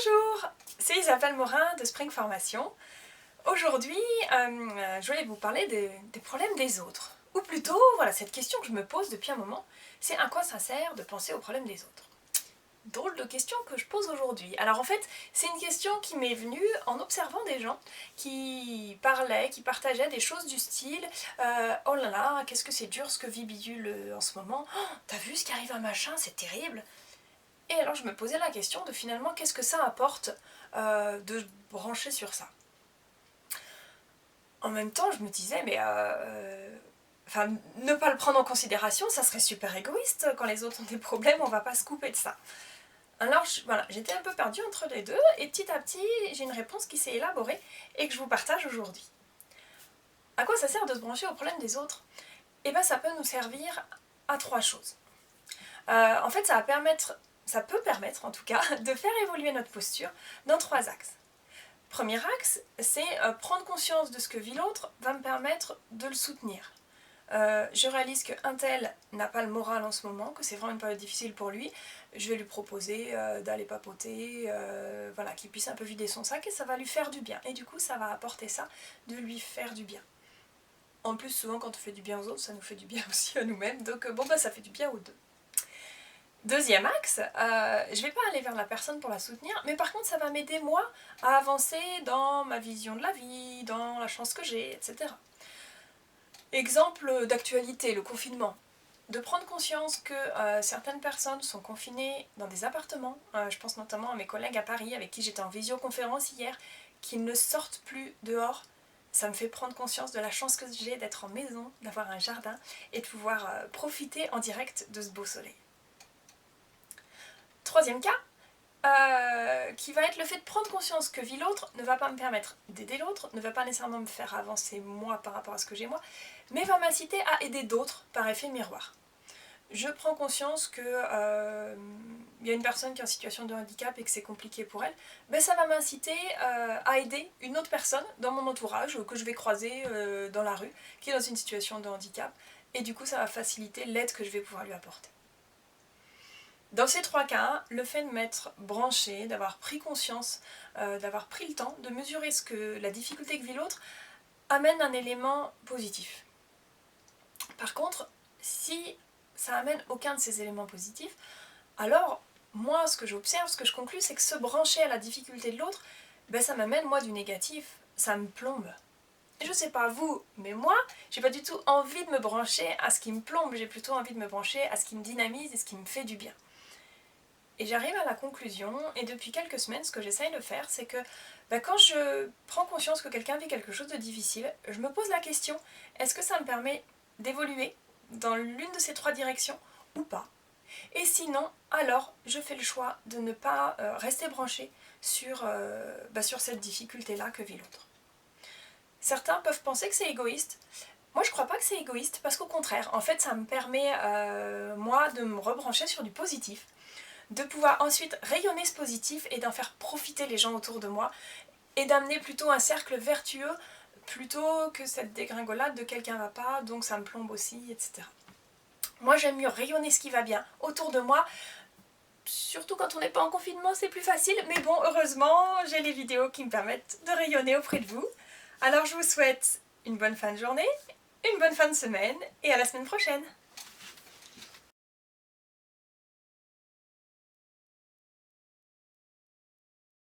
Bonjour, c'est Isabelle Morin de Spring Formation. Aujourd'hui, je voulais vous parler des problèmes des autres. Ou plutôt, voilà, cette question que je me pose depuis un moment, c'est à quoi ça sert de penser aux problèmes des autres? Drôle de question que je pose aujourd'hui. Alors en fait, c'est une question qui m'est venue en observant des gens qui parlaient, qui partageaient des choses du style oh là là, qu'est-ce que c'est dur ce que vit Bidule en ce moment, oh, t'as vu ce qui arrive à machin, c'est terrible. Et alors je me posais la question de finalement qu'est-ce que ça apporte de brancher sur ça. En même temps je me disais mais enfin, ne pas le prendre en considération, ça serait super égoïste, quand les autres ont des problèmes on va pas se couper de ça. Alors voilà, j'étais un peu perdue entre les deux et petit à petit j'ai une réponse qui s'est élaborée et que je vous partage aujourd'hui. À quoi ça sert de se brancher aux problèmes des autres? Eh bien ça peut nous servir à trois choses. En fait ça peut permettre en tout cas de faire évoluer notre posture dans trois axes. Premier axe, c'est prendre conscience de ce que vit l'autre va me permettre de le soutenir. Je réalise qu'un tel n'a pas le moral en ce moment, que c'est vraiment une période difficile pour lui, je vais lui proposer d'aller papoter, voilà, qu'il puisse un peu vider son sac et ça va lui faire du bien. Et du coup ça va apporter ça, de lui faire du bien. En plus souvent quand on fait du bien aux autres, ça nous fait du bien aussi à nous-mêmes, donc bon bah ça fait du bien aux deux. Deuxième axe, je ne vais pas aller vers la personne pour la soutenir, mais par contre ça va m'aider moi à avancer dans ma vision de la vie, dans la chance que j'ai, etc. Exemple d'actualité, le confinement. De prendre conscience que certaines personnes sont confinées dans des appartements, je pense notamment à mes collègues à Paris avec qui j'étais en visioconférence hier, qui ne sortent plus dehors. Ça me fait prendre conscience de la chance que j'ai d'être en maison, d'avoir un jardin et de pouvoir profiter en direct de ce beau soleil. Troisième cas, qui va être le fait de prendre conscience que vit l'autre ne va pas me permettre d'aider l'autre, ne va pas nécessairement me faire avancer moi par rapport à ce que j'ai moi, mais va m'inciter à aider d'autres par effet miroir. Je prends conscience que y a une personne qui est en situation de handicap et que c'est compliqué pour elle, ben ça va m'inciter à aider une autre personne dans mon entourage que je vais croiser dans la rue, qui est dans une situation de handicap, et du coup ça va faciliter l'aide que je vais pouvoir lui apporter. Dans ces trois cas, le fait de m'être branchée, d'avoir pris conscience, d'avoir pris le temps de mesurer la difficulté que vit l'autre, amène un élément positif. Par contre, si ça amène aucun de ces éléments positifs, alors moi ce que j'observe, ce que je conclus, c'est que se brancher à la difficulté de l'autre, ben, ça m'amène moi du négatif, ça me plombe. Et je sais pas vous, mais moi, j'ai pas du tout envie de me brancher à ce qui me plombe, j'ai plutôt envie de me brancher à ce qui me dynamise et ce qui me fait du bien. Et j'arrive à la conclusion, et depuis quelques semaines, ce que j'essaye de faire, c'est que quand je prends conscience que quelqu'un vit quelque chose de difficile, je me pose la question, est-ce que ça me permet d'évoluer dans l'une de ces trois directions ou pas? Et sinon, alors, je fais le choix de ne pas rester branchée sur cette difficulté-là que vit l'autre. Certains peuvent penser que c'est égoïste. Moi, je crois pas que c'est égoïste, parce qu'au contraire, en fait, ça me permet, moi, de me rebrancher sur du positif, de pouvoir ensuite rayonner ce positif et d'en faire profiter les gens autour de moi et d'amener plutôt un cercle vertueux plutôt que cette dégringolade de quelqu'un va pas, donc ça me plombe aussi, etc. Moi j'aime mieux rayonner ce qui va bien autour de moi, surtout quand on n'est pas en confinement c'est plus facile, mais bon heureusement j'ai les vidéos qui me permettent de rayonner auprès de vous. Alors je vous souhaite une bonne fin de journée, une bonne fin de semaine et à la semaine prochaine.